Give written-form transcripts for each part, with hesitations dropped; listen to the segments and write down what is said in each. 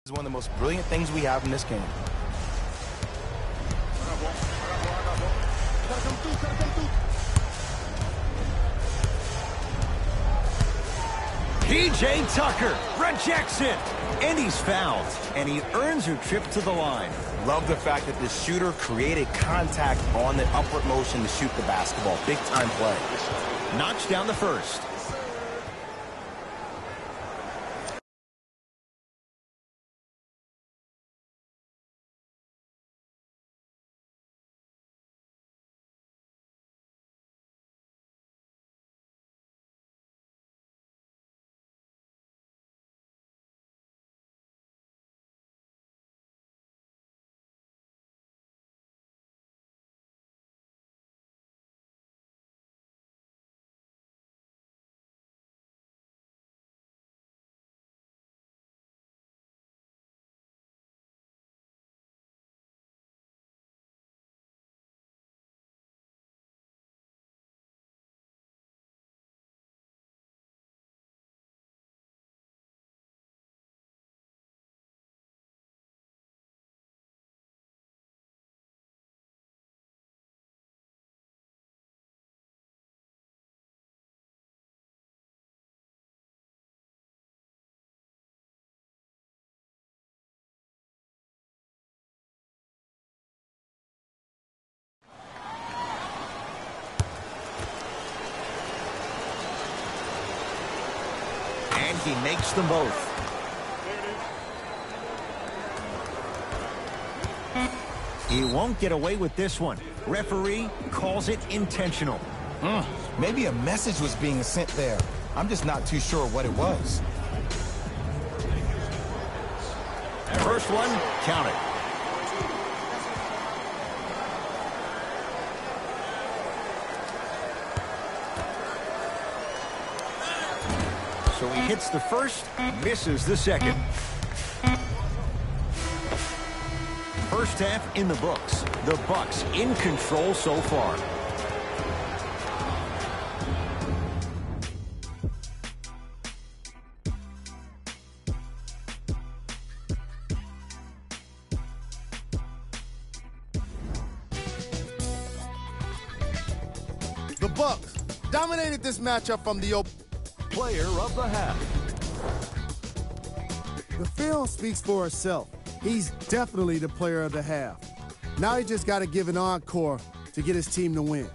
Is one of the most brilliant things we have in this game. P.J. Tucker rejects it, and he's fouled, and he earns a trip to the line. Love the fact that the shooter created contact on the upward motion to shoot the basketball. Big time play. Knocks down the first. And he makes them both. He won't get away with this one. Referee calls it intentional. Maybe a message was being sent there. I'm just not too sure what it was. First one, count it. So he hits the first, misses the second. First half in the books. The Bucks in control so far. The Bucks dominated this matchup from the open. Player of the half. The film speaks for itself. He's definitely the player of the half. Now he just got to give an encore to get his team to win.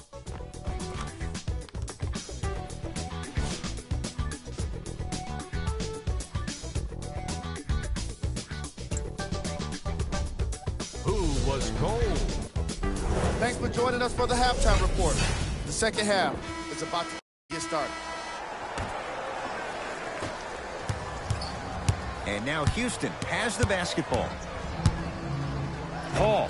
Who was cold? Thanks for joining us for the halftime report. The second half is about to get started. And now Houston has the basketball. Paul.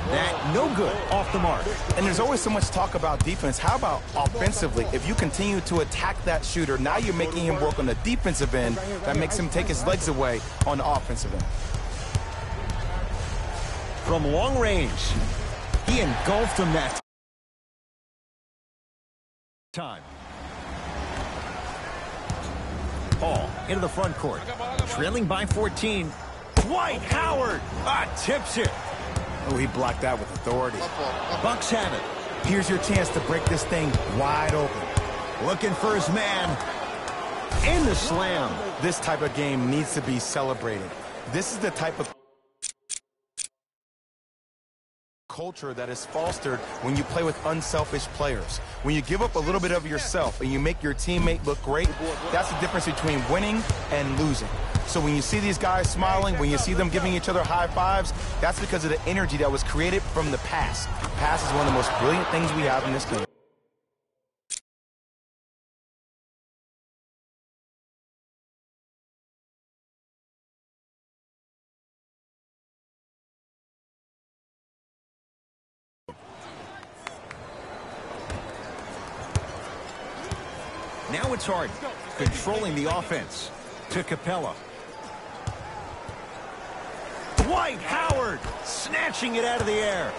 That no good, off the mark. And there's always so much talk about defense. How about offensively? If you continue to attack that shooter, now you're making him work on the defensive end. That makes him take his legs away on the offensive end. From long range, he engulfed him that time. Paul into the front court, trailing by 14. Dwight Howard tips it. Oh, he blocked that with authority. Bucks have it. Here's your chance to break this thing wide open. Looking for his man. In the slam. This type of game needs to be celebrated. This is the type of culture that is fostered when you play with unselfish players. When you give up a little bit of yourself and you make your teammate look great, that's the difference between winning and losing. So when you see these guys smiling, when you see them giving each other high fives, that's because of the energy that was created from the pass. Pass is one of the most brilliant things we have in this game. Now it's Harden, controlling the offense. To Capella. Dwight Howard, snatching it out of the air.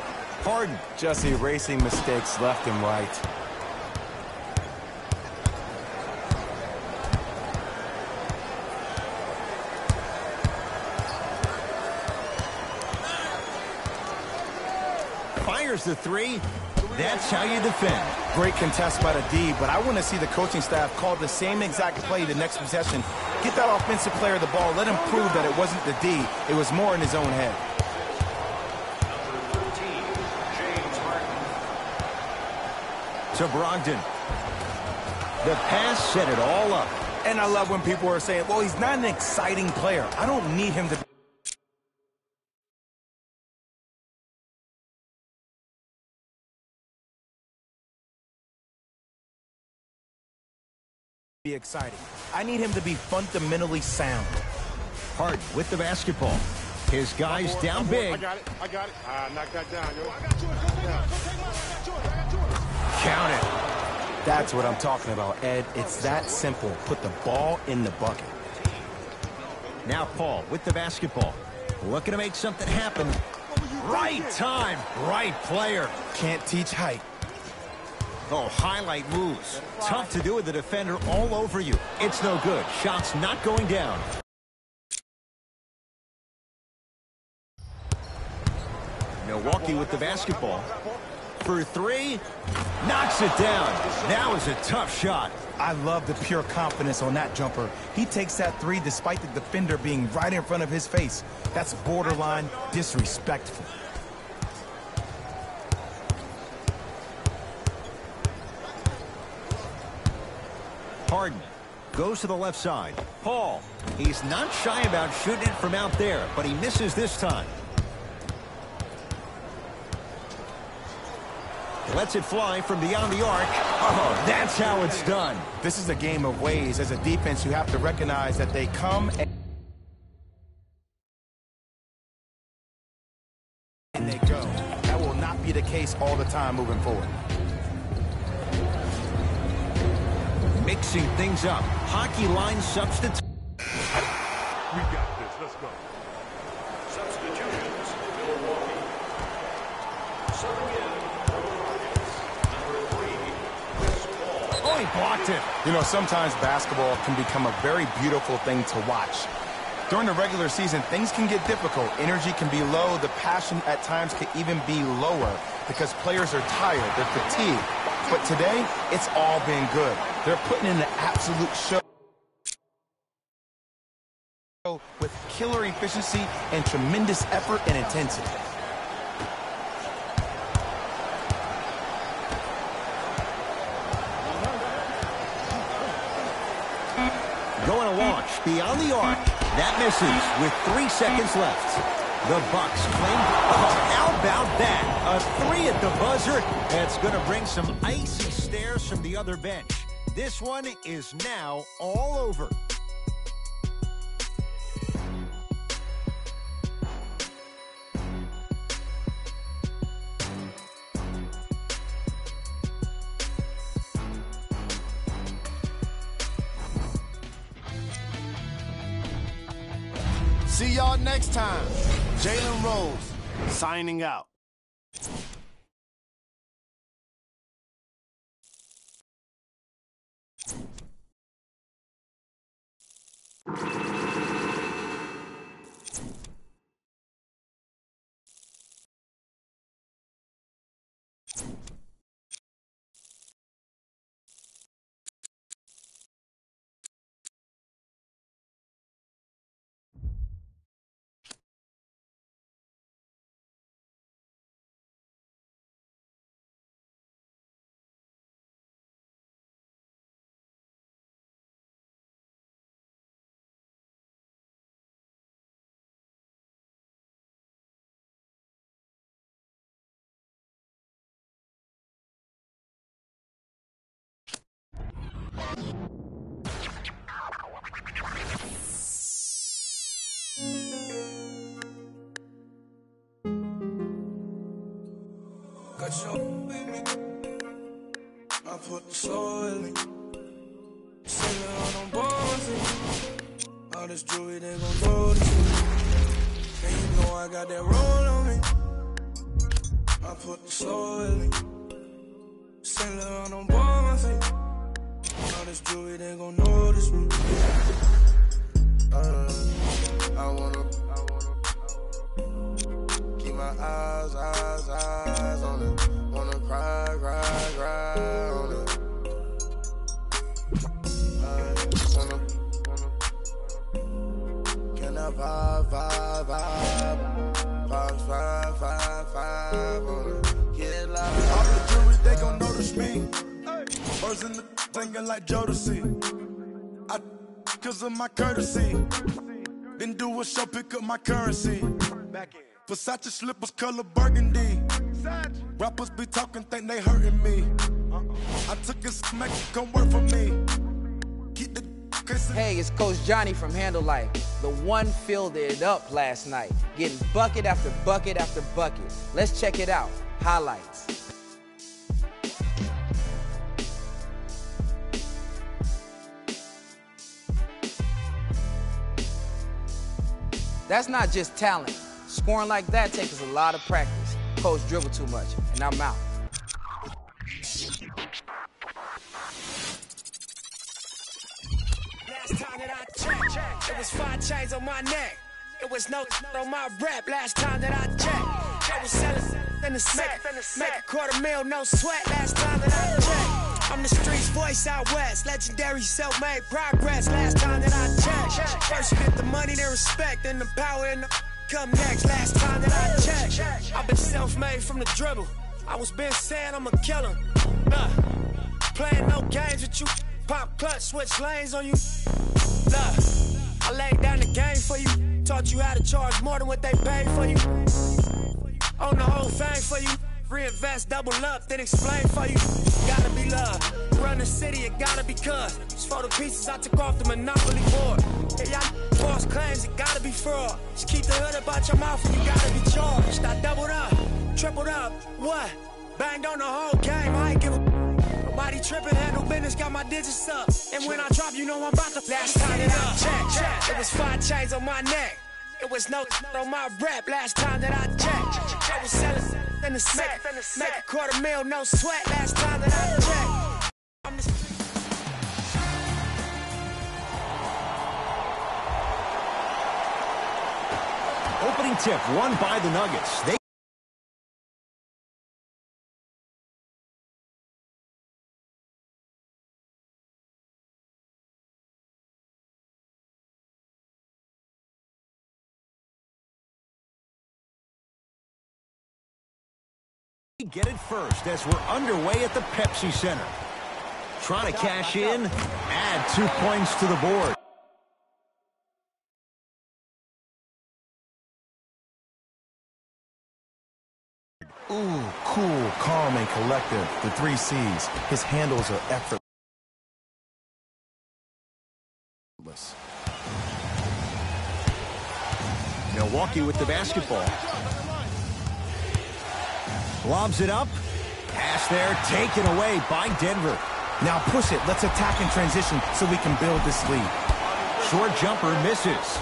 Harden. Just erasing mistakes left and right. fires the three. That's how you defend. Great contest by the D, but I want to see the coaching staff call the same exact play the next possession. Get that offensive player the ball. Let him prove that it wasn't the D. It was more in his own head. To Brogdon. The pass set it all up. And I love when people are saying, well, he's not an exciting player. I don't need him to be exciting. I need him to be fundamentally sound. Harden with the basketball. His guys down big. I got it. Knock that down, yo. Count it. That's what I'm talking about, Ed. It's that simple. Put the ball in the bucket. Now Paul with the basketball. Looking to make something happen. Right time, right player. Can't teach height. Oh, highlight moves. Tough to do with the defender all over you. It's no good. Shots not going down. Milwaukee with the basketball. For three. Knocks it down. That was a tough shot. I love the pure confidence on that jumper. He takes that three despite the defender being right in front of his face. That's borderline disrespectful. Harden goes to the left side. Paul, he's not shy about shooting it from out there, but he misses this time. Lets it fly from beyond the arc. Oh, that's how it's done. This is a game of ways. As a defense, you have to recognize that they come and they go. That will not be the case all the time moving forward. Mixing things up. Hockey line substitute. We got this. Let's go. Substitutions. Milwaukee. Serving in. Oh, he blocked it. You know, sometimes basketball can become a very beautiful thing to watch. During the regular season, things can get difficult. Energy can be low. The passion at times can even be lower because players are tired. They're fatigued. But today, it's all been good. They're putting in an absolute show with killer efficiency and tremendous effort and intensity. Going to launch beyond the arc. That misses with 3 seconds left. The Bucks claim. Oh, how about that? A three at the buzzer. That's going to bring some icy stares from the other bench. This one is now all over. See y'all next time. Jalen Rose, signing out. Got your with me. I put the soul in me. Sailing on them boys. All this jewelry, they gon' notice me. And you know I got that roll on me. I put the soul in me. Sailing on them boys. All this jewelry, they gon' notice me. I wanna keep my eyes cry on it. Can I vibe on it? Get loud. All the jewelry, they gon' notice me. Birds in the singing like Jodeci. Cause of my courtesy. Then do a show, pick up my currency. Versace slippers, color burgundy. Rappers be talking, think they hurting me. I took his smack, come work for me. Keep the Hey, it's Coach Johnny from Handle Life. The one filled it up last night, getting bucket after bucket after bucket. Let's check it out. Highlights. That's not just talent. Scoring like that takes a lot of practice. Coach dribble too much, and I'm out. Last time that I checked, it was 5 chains on my neck. It was no on my rep. Last time that I checked, I was selling in the set. Make a $250,000, no sweat. Last time that I checked. I'm the streets voice out west, legendary self-made progress. Last time that I checked, first you get the money, then respect, then the power and the come next. Last time that I checked, I've been self-made from the dribble. I was been saying I'm a killer. Playing no games with you, pop clutch, switch lanes on you. I laid down the game for you, taught you how to charge more than what they paid for you. Own the whole thing for you. Reinvest, double up, then explain for you. Gotta be love. Run the city, it gotta be cuz. Just for the pieces I took off the Monopoly board. Hey, y'all false claims, it gotta be fraud. Just keep the hood about your mouth and you gotta be charged. I doubled up, tripled up, what? Banged on the whole game, I ain't give a nobody tripping, handle business, got my digits up. And when I drop, you know I'm about to last time that I checked, it was 5 chains on my neck. It was no on my rep. Last time that I checked, I was selling in the set. Make a $250,000, no sweat. Last time that I checked, I'm the Opening tip won by the Nuggets. They get it first as we're underway at the Pepsi Center. Trying to cash in, add 2 points to the board. Ooh, cool, calm, and collective. The 3 C's. His handles are effortless. Milwaukee with the basketball. Lobs it up. Pass there, taken away by Denver. Now push it. Let's attack in transition so we can build this lead. Short jumper misses.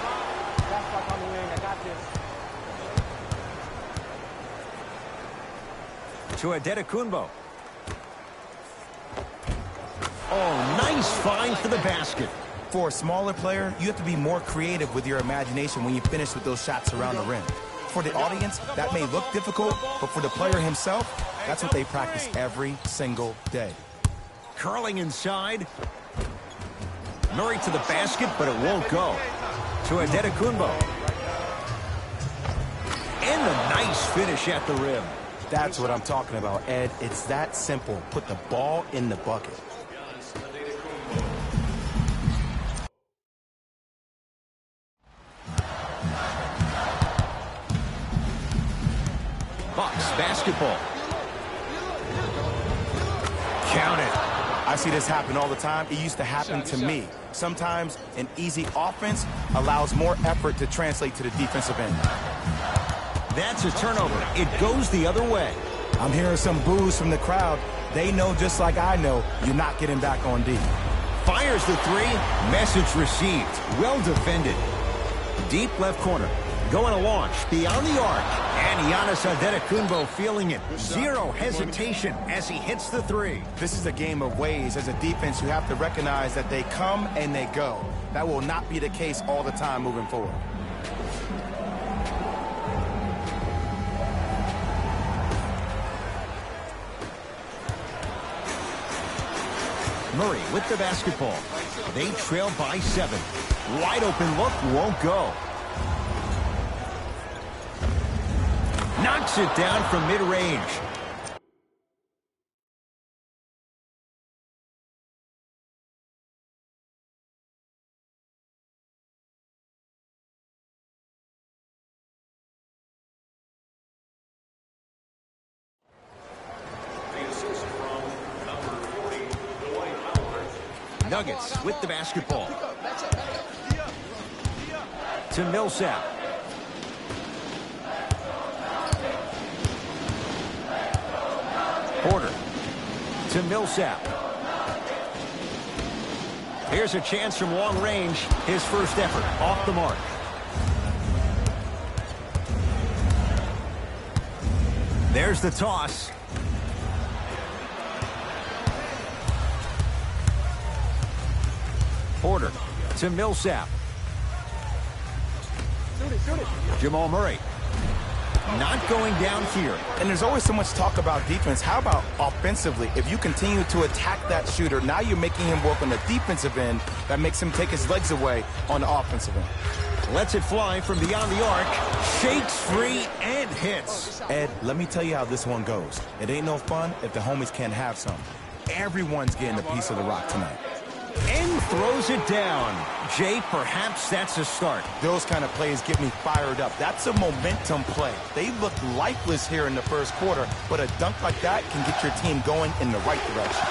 To Adetokunbo. Oh, nice find for the basket. For a smaller player, you have to be more creative with your imagination when you finish with those shots around the rim. For the audience, that may look difficult, but for the player himself, that's what they practice every single day. Curling inside. Murray to the basket, but it won't go. To Adetokunbo. And a nice finish at the rim. That's what I'm talking about, Ed. It's that simple. Put the ball in the bucket. Bucks basketball. Count it. I see this happen all the time. It used to happen to me. Sometimes an easy offense allows more effort to translate to the defensive end. That's a turnover. It goes the other way. I'm hearing some boos from the crowd. They know just like I know you're not getting back on D. Fires the 3. Message received. Well defended. Deep left corner. Going to launch beyond the arc. And Giannis Antetokounmpo feeling it. Zero hesitation as he hits the 3. This is a game of ways. As a defense, you have to recognize that they come and they go. That will not be the case all the time moving forward. Murray with the basketball. They trail by 7. Wide open look, won't go. Knocks it down from mid-range. Nuggets with the basketball. To Millsap. Porter. To Millsap. Here's a chance from long range. His first effort off the mark. There's the toss. Porter to Millsap. Jamal Murray. Not going down here. And there's always so much talk about defense. How about offensively? If you continue to attack that shooter, now you're making him work on the defensive end. That makes him take his legs away on the offensive end. Lets it fly from beyond the arc. Shakes free and hits. Ed, let me tell you how this one goes. It ain't no fun if the homies can't have some. Everyone's getting a piece of the rock tonight. And throws it down. Jay, perhaps that's a start. Those kind of plays get me fired up. That's a momentum play. They looked lifeless here in the first quarter, but a dunk like that can get your team going in the right direction.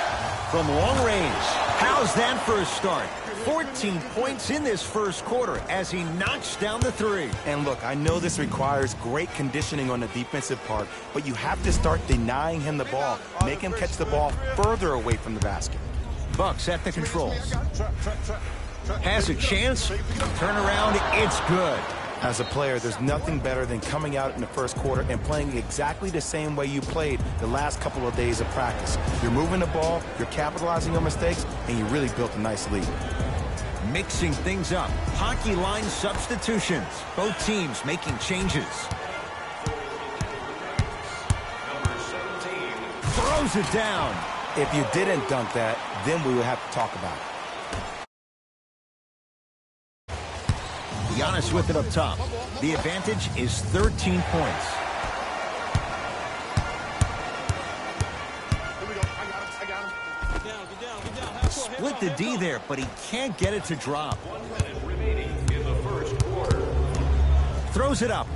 From long range, how's that for a start? 14 points in this first quarter as he knocks down the 3. And look, I know this requires great conditioning on the defensive part, but you have to start denying him the ball. Make him catch the ball further away from the basket. Bucks at the controls. Has a chance. Turn around. It's good. As a player, there's nothing better than coming out in the first quarter and playing exactly the same way you played the last couple of days of practice. You're moving the ball, you're capitalizing on mistakes, and you really built a nice lead. Mixing things up. Hockey line substitutions. Both teams making changes. Throws it down. If you didn't dunk that, then we would have to talk about it. Giannis with it up top. The advantage is 13 points. Split the D there, but he can't get it to drop. 1 minute remaining in the first quarter. Throws it up.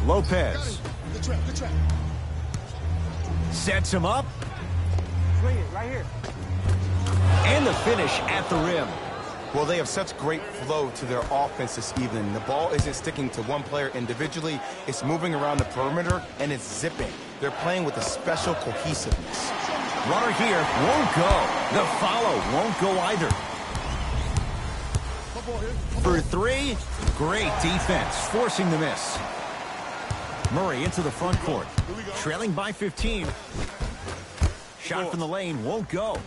Lopez. Good trap, good trap. Sets him up. Swing it right here. And the finish at the rim. Well, they have such great flow to their offense this evening. The ball isn't sticking to one player individually. It's moving around the perimeter, and it's zipping. They're playing with a special cohesiveness. Runner here won't go. The follow won't go either. For 3, great defense, forcing the miss. Murray into the front court. Trailing by 15. Shot from the lane won't go.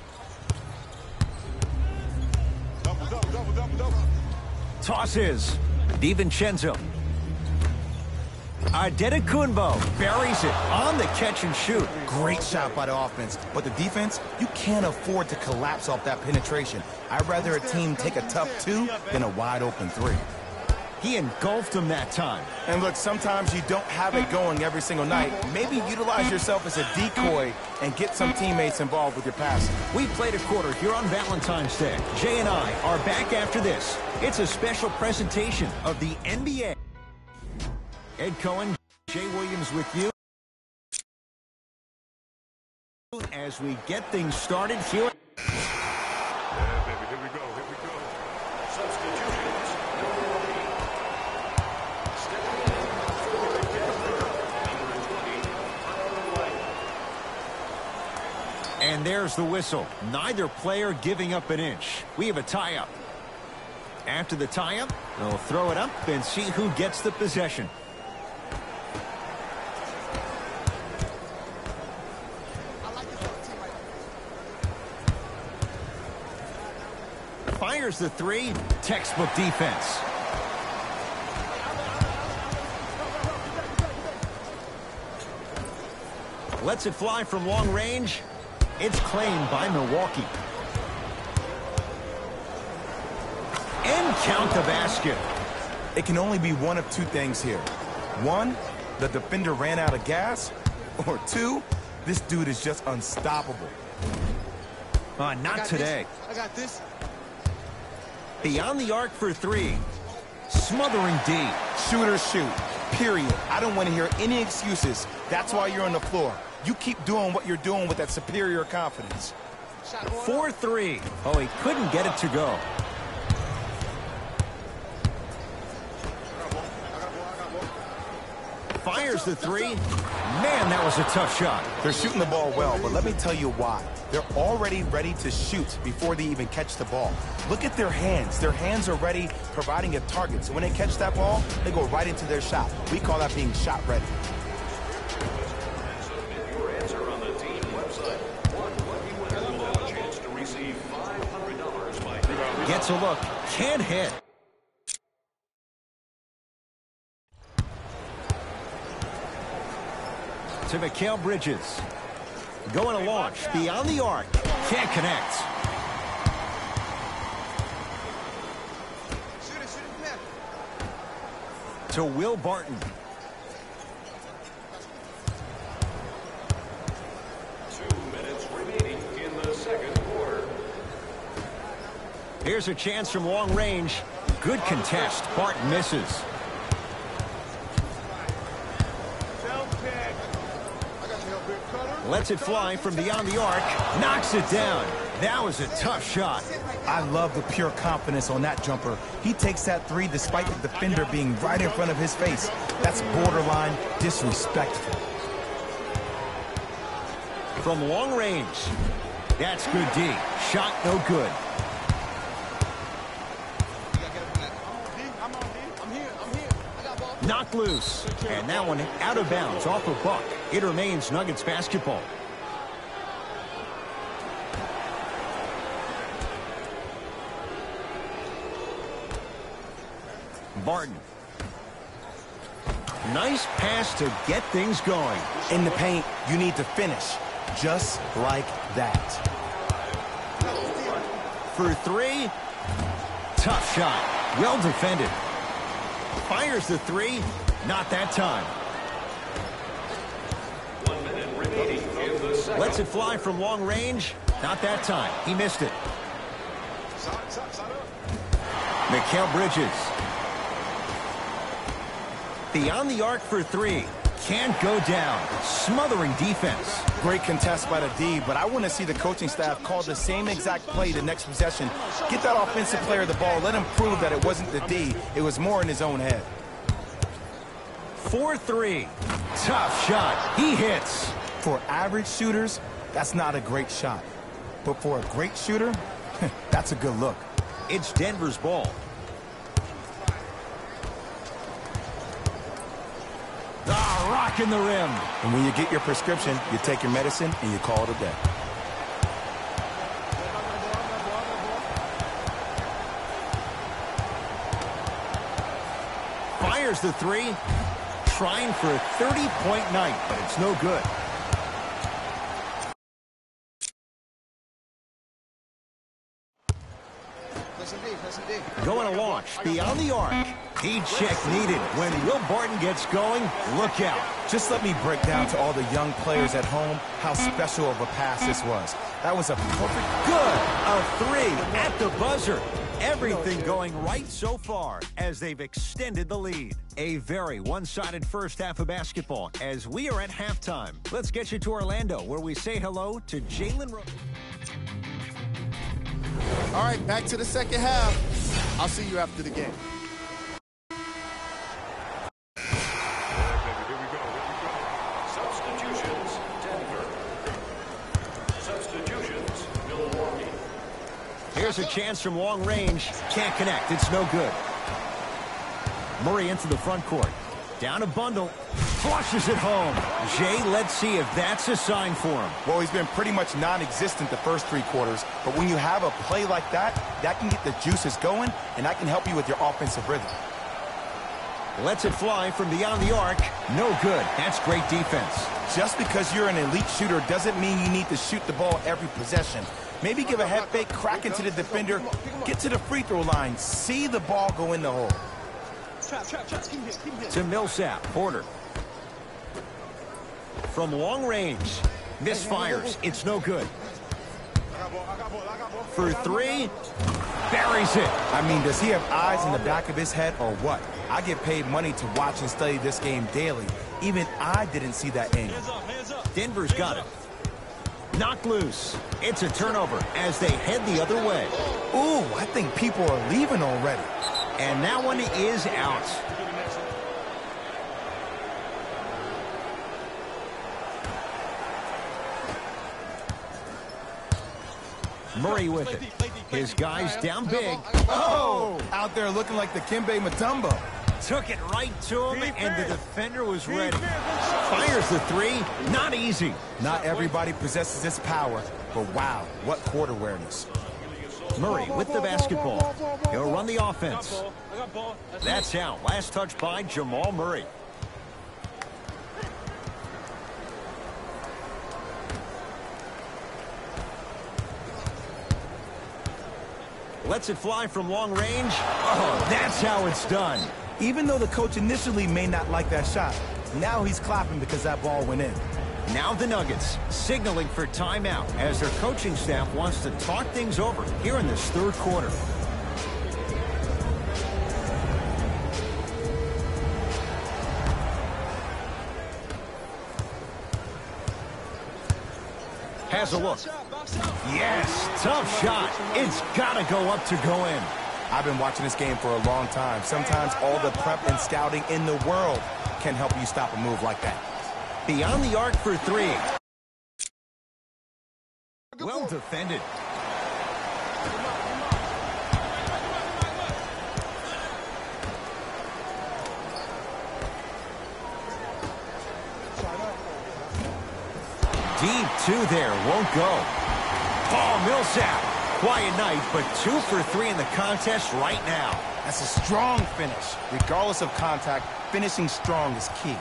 Tosses. DiVincenzo. Adetokunbo buries it on the catch and shoot. Great shot by the offense, but the defense, you can't afford to collapse off that penetration. I'd rather a team take a tough 2 than a wide open 3. He engulfed him that time. And look, sometimes you don't have it going every single night. Maybe utilize yourself as a decoy and get some teammates involved with your passing. We played a quarter here on Valentine's Day. Jay and I are back after this. It's a special presentation of the NBA. Ed Cohen, Jay Williams with you. As we get things started here. Yeah, baby, here we go, here we go. Substitutions. Stepping in for Denver, number 20, Arnold White. And there's the whistle. Neither player giving up an inch. We have a tie-up. After the tie-up, they'll throw it up and see who gets the possession. Fires the 3. Textbook defense. Lets it fly from long range. It's claimed by Milwaukee. the basket. It can only be one of two things here. One, the defender ran out of gas. Or two, this dude is just unstoppable. Not today. I got this. Beyond the arc for three. Smothering D. Shooters shoot, period. I don't want to hear any excuses. That's why you're on the floor. You keep doing what you're doing with that superior confidence. 4-3. Oh, he couldn't get it to go. Fires the three. Man, that was a tough shot. They're shooting the ball well, but let me tell you why. They're already ready to shoot before they even catch the ball. Look at their hands. Their hands are ready, providing a target. So when they catch that ball, they go right into their shot. We call that being shot ready. Submit your answer on the team website. One lucky winner will have a chance to receive $500 by... Gets a look. Can't hit. To Mikal Bridges. Going to launch. Beyond the arc. Can't connect. To Will Barton. 2 minutes remaining in the second quarter. Here's a chance from long range. Good contest. Barton misses. Lets it fly from beyond the arc. Knocks it down. That was a tough shot. I love the pure confidence on that jumper. He takes that three despite the defender being right in front of his face. That's borderline disrespectful. From long range. That's good D. Shot no good. Knocked loose. And that one out of bounds off a buck. It remains Nuggets basketball. Barton. Nice pass to get things going. In the paint, you need to finish. Just like that. For three. Tough shot. Well defended. Fires the three. Not that time. 1 minute remaining in the second. Lets it fly from long range. Not that time. He missed it. Mikal Bridges. Beyond the arc for three. Can't go down. Smothering defense. Great contest by the D, but I want to see the coaching staff call the same exact play the next possession. Get that offensive player the ball. Let him prove that it wasn't the D. It was more in his own head. 4-3. Tough shot. He hits. For average shooters, that's not a great shot. But for a great shooter, that's a good look. It's Denver's ball. Rocking the rim. And when you get your prescription, you take your medicine and you call it a day. Fires the three. Trying for a 30-point night, but it's no good. Going to launch beyond the arc. Heat check needed. When Will Barton gets going, look out. Just let me break down to all the young players at home how special of a pass this was. That was a perfect... Good. A three at the buzzer. Everything going right so far as they've extended the lead. A very one-sided first half of basketball as we are at halftime. Let's get you to Orlando where we say hello to Jalen Rose. All right, back to the second half. I'll see you after the game. Substitutions, Denver. Substitutions, Milwaukee. Here's a chance from long range. Can't connect. It's no good. Murray into the front court. Down a bundle. Flushes it home. Jay, let's see if that's a sign for him. Well, he's been pretty much non-existent the first 3 quarters, but when you have a play like that, that can get the juices going, and that can help you with your offensive rhythm. Lets it fly from beyond the arc. No good. That's great defense. Just because you're an elite shooter doesn't mean you need to shoot the ball every possession. Maybe give a head fake, crack into the defender, get to the free throw line, see the ball go in the hole. To Millsap. Porter. From long range. Misfires. It's no good. For three. Buries it. I mean, does he have eyes in the back of his head or what? I get paid money to watch and study this game daily. Even I didn't see that angle. Denver's got it. Knocked loose. It's a turnover as they head the other way. Ooh, I think people are leaving already. And that one is out. Murray with it. His guys down big. Oh! Out there looking like the Kimbe Mutombo. Took it right to him, and the defender was ready. Fires the three. Not easy. Not everybody possesses this power, but wow, what court awareness. Murray with the basketball. He'll run the offense. That's out. Last touch by Jamal Murray. Lets it fly from long range. Oh, that's how it's done. Even though the coach initially may not like that shot, now he's clapping because that ball went in. Now the Nuggets signaling for timeout as their coaching staff wants to talk things over here in this third quarter. Has a look. Yes, tough shot. It's got to go up to go in. I've been watching this game for a long time. Sometimes all the prep and scouting in the world can help you stop a move like that. Beyond the arc for three. Well defended. Deep two there, won't go. Oh, Millsap. Quiet night, but 2 for 3 in the contest right now. That's a strong finish. Regardless of contact, finishing strong is key.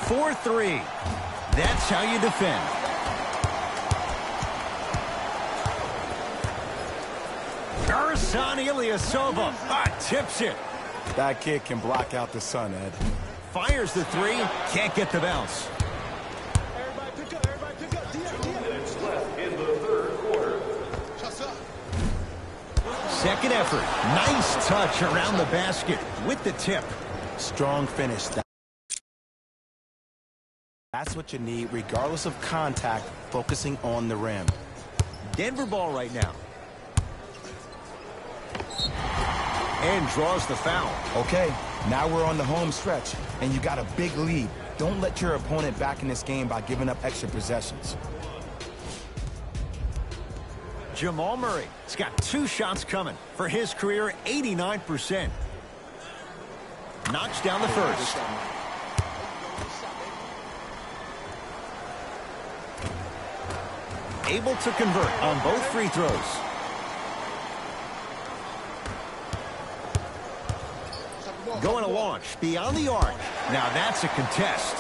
4-3. That's how you defend. Ersan Ilyasova tips it. That kid can block out the sun, Ed. Fires the three. Can't get the bounce. Second effort. Nice touch around the basket with the tip. Strong finish. That's what you need, regardless of contact, focusing on the rim. Denver ball right now. And draws the foul. Okay, now we're on the home stretch, and you got a big lead. Don't let your opponent back in this game by giving up extra possessions. Jamal Murray has got 2 shots coming for his career, 89%. Knocks down the first. Able to convert on both free throws. Going to launch beyond the arc. Now that's a contest.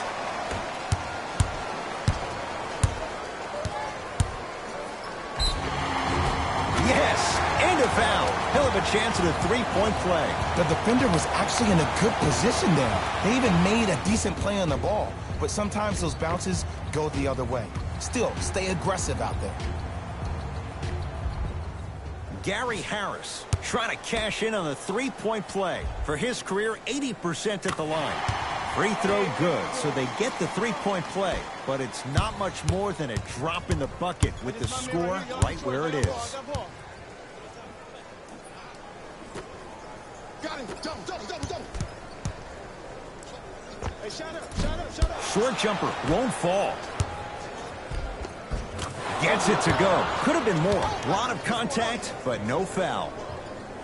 Yes, and a foul. Hell of a chance at a three-point play. The defender was actually in a good position there. They even made a decent play on the ball. But sometimes those bounces go the other way. Still, stay aggressive out there. Gary Harris trying to cash in on the three-point play. For his career, 80% at the line. Free throw good, so they get the three-point play. But it's not much more than a drop in the bucket with the score right where it is. Short jumper won't fall. Gets it to go. Could have been more. A lot of contact, but no foul.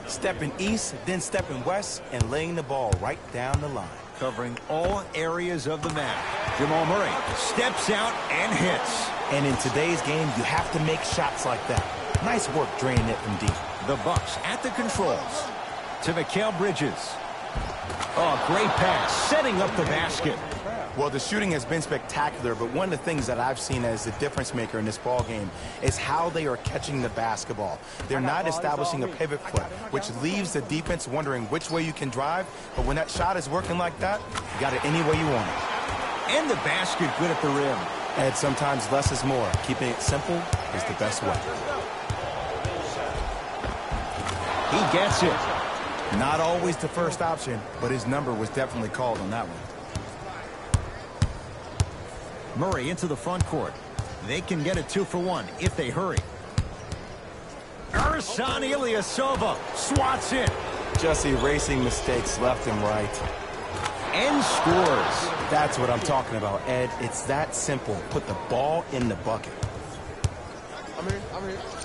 Stepping east, then stepping west, and laying the ball right down the line. Covering all areas of the map. Jamal Murray steps out and hits. And in today's game, you have to make shots like that. Nice work draining it from deep. The Bucks at the controls. To Mikal Bridges. Oh, great pass, setting up the basket. Well, the shooting has been spectacular, but one of the things that I've seen as the difference maker in this ball game is how they are catching the basketball. They're not establishing a pivot foot, which leaves the defense wondering which way you can drive, but when that shot is working like that, you got it any way you want it. And the basket good at the rim. And sometimes less is more. Keeping it simple is the best way. He gets it. Not always the first option, but his number was definitely called on that one. Murray into the front court. They can get a 2-for-1 if they hurry. Ersan Ilyasova swats it. Just erasing mistakes left and right. And scores. That's what I'm talking about, Ed. It's that simple. Put the ball in the bucket. I'm here.